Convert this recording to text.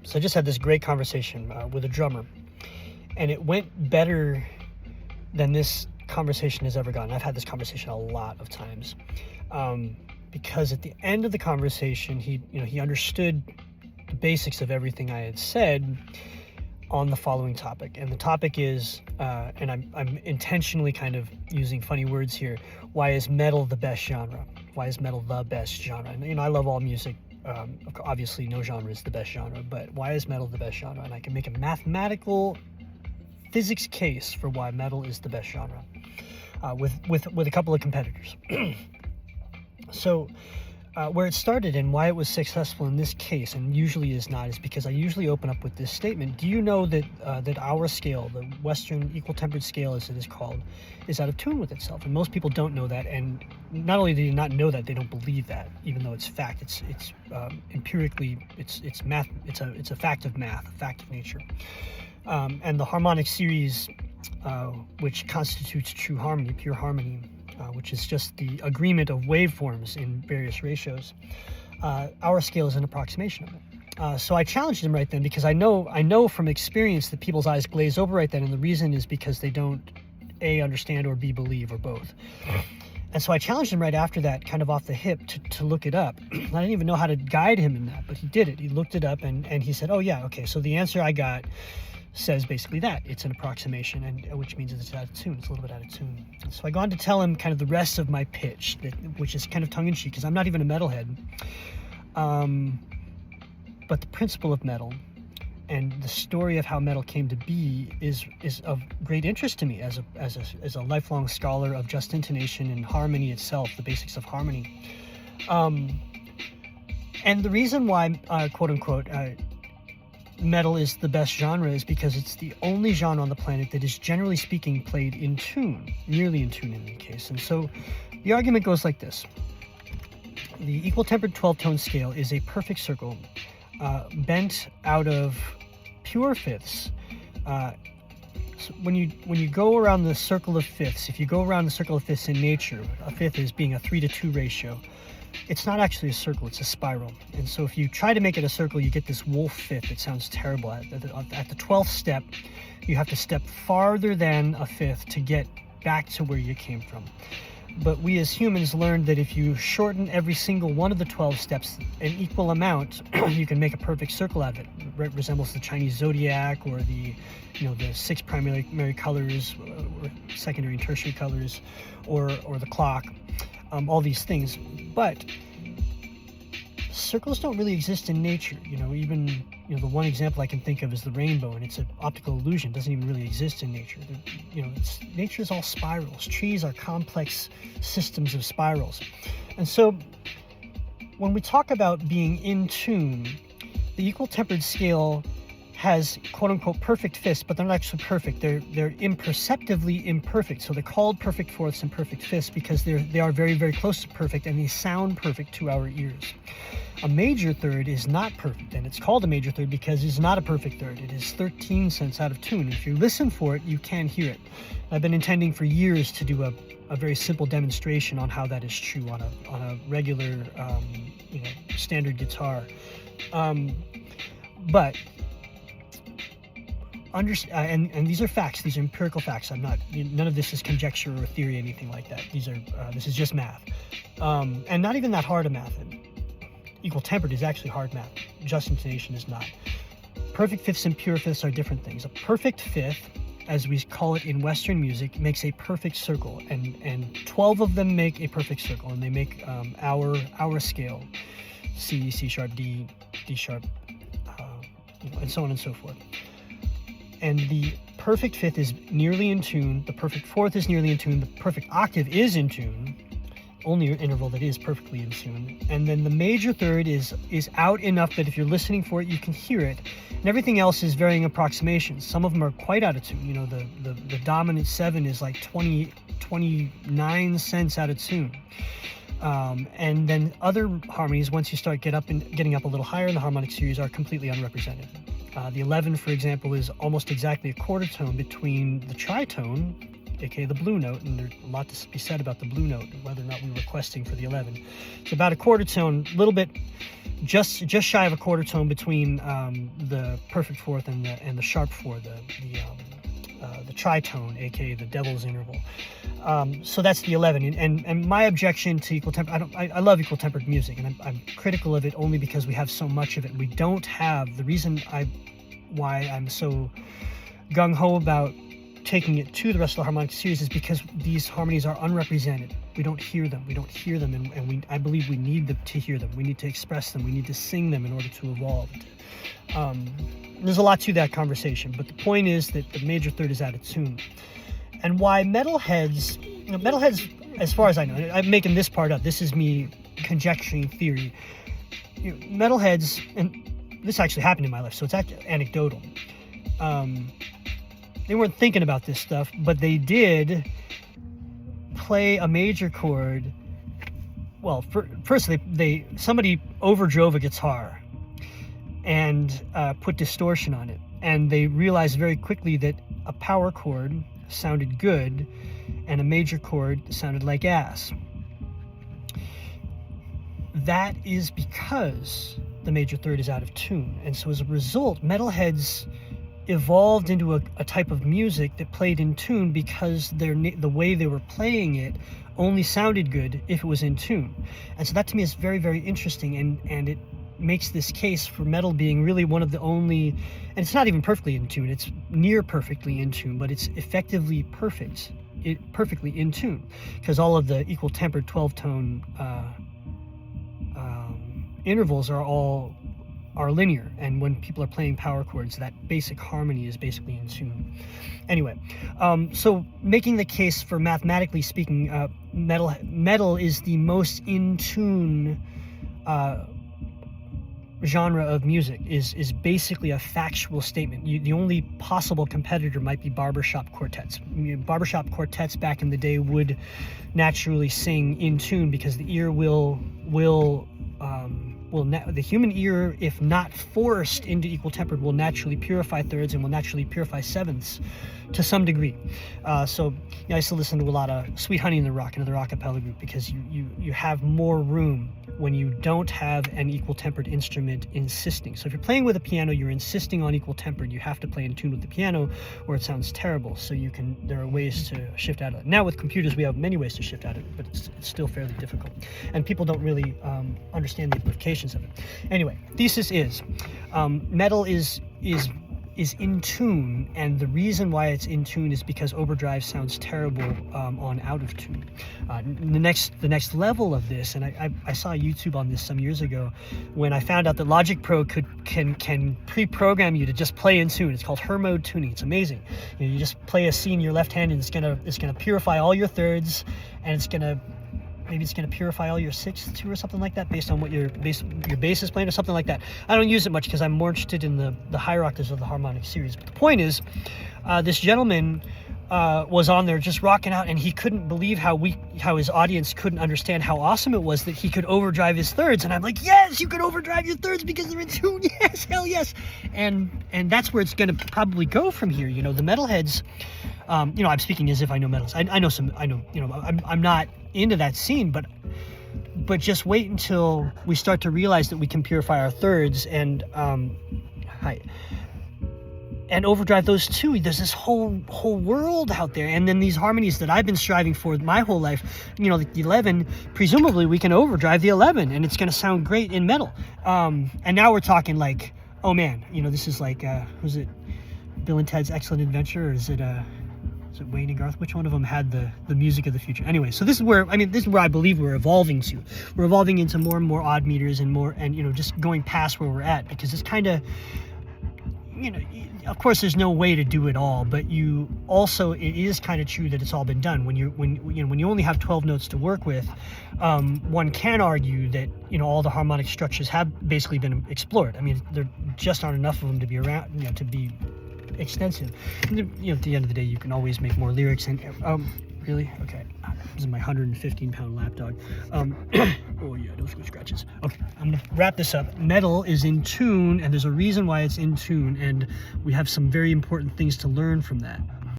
So I just had this great conversation with a drummer, and it went better than this conversation has ever gone. I've had this conversation a lot of times, because at the end of the conversation, he understood the basics of everything I had said on the following topic. And the topic is, and I'm intentionally kind of using funny words here, why is metal the best genre? Why is metal the best genre? And I love all music. Obviously, no genre is the best genre, but why is metal the best genre? And I can make a mathematical physics case for why metal is the best genre, with a couple of competitors. So where it started and why it was successful in this case, and usually is not, is because I usually open up with this statement: do you know that that our scale, the Western equal tempered scale as it is called, is out of tune with itself? And most people don't know that, and not only do they not know that, they don't believe that, even though it's fact. It's empirically, it's math. It's a fact of math, a fact of nature. And the harmonic series, which constitutes true harmony, pure harmony, which is just the agreement of waveforms in various ratios, our scale is an approximation of it. So I challenged him right then, because I know from experience that people's eyes glaze over right then, and the reason is because they don't A, understand, or B, believe, or both. And so I challenged him right after that, kind of off the hip, to look it up. I didn't even know how to guide him in that, but he did it. He looked it up, and he said, oh yeah, okay, so the answer I got says basically that it's an approximation, and which means it's out of tune. It's a little bit out of tune. And so I go on to tell him kind of the rest of my pitch, which is kind of tongue-in-cheek, because I'm not even a metalhead. But the principle of metal and the story of how metal came to be is of great interest to me as a lifelong scholar of just intonation and harmony itself, the basics of harmony. And the reason why, quote unquote, metal is the best genre is because it's the only genre on the planet that is, generally speaking, played in tune, nearly in tune in any case. And so the argument goes like this: the equal tempered 12-tone scale is a perfect circle, bent out of pure fifths. So when you go around the circle of fifths, if you go around the circle of fifths in nature, a fifth is being a 3-to-2 ratio. It's not actually a circle, it's a spiral. And so if you try to make it a circle, you get this wolf fifth. It sounds terrible. At the 12th step, you have to step farther than a fifth to get back to where you came from. But we as humans learned that if you shorten every single one of the 12 steps an equal amount, you can make a perfect circle out of it. It resembles the Chinese zodiac, or the 6 primary colors, or secondary and tertiary colors, or the clock. All these things. But circles don't really exist in nature. Even the one example I can think of is the rainbow, and it's an optical illusion. It doesn't even really exist in nature. Nature is all spirals. Trees are complex systems of spirals. And so when we talk about being in tune, the equal tempered scale has quote unquote perfect fifths, but they're not actually perfect. They're imperceptibly imperfect. So they're called perfect fourths and perfect fifths because they are very, very close to perfect, and they sound perfect to our ears. A major third is not perfect, and it's called a major third because it's not a perfect third. It is 13 cents out of tune. If you listen for it, you can hear it. I've been intending for years to do a very simple demonstration on how that is true on a regular standard guitar. But and these are facts. These are empirical facts. None of this is conjecture or theory, anything like that. This is just math, and not even that hard a math. Equal tempered is actually hard math. Just intonation is not. Perfect fifths and pure fifths are different things. A perfect fifth, as we call it in Western music, makes a perfect circle, and 12 of them make a perfect circle, and they make our scale: C, C sharp, D, D sharp, and so on and so forth. And the perfect fifth is nearly in tune, the perfect fourth is nearly in tune, the perfect octave is in tune, only an interval that is perfectly in tune, and then the major third is out enough that if you're listening for it, you can hear it, and everything else is varying approximations. Some of them are quite out of tune. The dominant 7 is like 29 cents out of tune. And then other harmonies, once you start getting up a little higher in the harmonic series, are completely unrepresented. The 11, for example, is almost exactly a quarter tone between the tritone, aka the blue note, and there's a lot to be said about the blue note, whether or not we were requesting for the 11. It's about a quarter tone, a little bit just shy of a quarter tone between the perfect fourth and the sharp four, the tritone, aka the devil's interval. So that's the 11. And my objection to equal temper, I love equal tempered music, and I'm critical of it only because we have so much of it. We don't have the reason why I'm so gung ho about taking it to the rest of the harmonic series is because these harmonies are unrepresented. We don't hear them. And I believe we need to hear them. We need to express them. We need to sing them in order to evolve. There's a lot to that conversation, but the point is that the major third is out of tune. And why metalheads, as far as I know, I'm making this part up. This is me conjecturing theory. Metalheads, and this actually happened in my life, so it's actually anecdotal. They weren't thinking about this stuff, but they did play a major chord. Well, first somebody overdrove a guitar and put distortion on it, and they realized very quickly that a power chord sounded good and a major chord sounded like ass. That is because the major third is out of tune, and so as a result, metalheads evolved into a type of music that played in tune because the way they were playing it only sounded good if it was in tune. And so that to me is very, very interesting, and it makes this case for metal being really one of the only, and it's not even perfectly in tune, it's near perfectly in tune, but it's effectively perfectly in tune, because all of the equal tempered 12-tone intervals are linear, and when people are playing power chords, that basic harmony is basically in tune. Anyway, so making the case for, mathematically speaking, metal is the most in tune genre of music, is basically a factual statement. The only possible competitor might be barbershop quartets. Barbershop quartets back in the day would naturally sing in tune because the ear the human ear, if not forced into equal tempered, will naturally purify thirds and will naturally purify sevenths to some degree. So I used to listen to a lot of Sweet Honey in the Rock, another acapella group, because you have more room when you don't have an equal tempered instrument insisting. So if you're playing with a piano, you're insisting on equal tempered, you have to play in tune with the piano or it sounds terrible. So there are ways to shift out of it. Now with computers, we have many ways to shift out of it, but it's still fairly difficult. And people don't really understand the implications of it. Anyway, thesis is, metal is in tune, and the reason why it's in tune is because overdrive sounds terrible on out of tune. The next level of this, and I saw YouTube on this some years ago when I found out that Logic Pro can pre-program you to just play in tune. It's called Her mode tuning. It's amazing. You just play a C in your left hand, and it's gonna purify all your thirds, and it's gonna purify all your sixths too, or something like that, based on what your bass is playing, or something like that. I don't use it much because I'm more interested in the higher octaves of the harmonic series. But the point is, this gentleman was on there just rocking out, and he couldn't believe how his audience couldn't understand how awesome it was that he could overdrive his thirds. And I'm like, yes, you can overdrive your thirds because they're in tune. Yes, hell yes. And that's where it's going to probably go from here. The metalheads. I'm speaking as if I know metals. I'm not into that scene, but just wait until we start to realize that we can purify our thirds and overdrive those too. There's this whole world out there, and then these harmonies that I've been striving for my whole life. Like the 11, presumably we can overdrive the 11, and it's going to sound great in metal. And now we're talking like, oh man, this is like, who's it? Bill and Ted's Excellent Adventure, or is it Wayne and Garth? Which one of them had the music of the future? Anyway, so this is where I believe we're evolving to. We're evolving into more and more odd meters and just going past where we're at, because it's kind of, of course there's no way to do it all, but it is kind of true that it's all been done. When you only have 12 notes to work with, one can argue that all the harmonic structures have basically been explored. There just aren't enough of them to be around, to be extensive. And at the end of the day, you can always make more lyrics. And really, okay, this is my 115-pound lapdog. Oh yeah, those were scratches. Okay, I'm gonna wrap this up. Metal is in tune, and there's a reason why it's in tune, and we have some very important things to learn from that.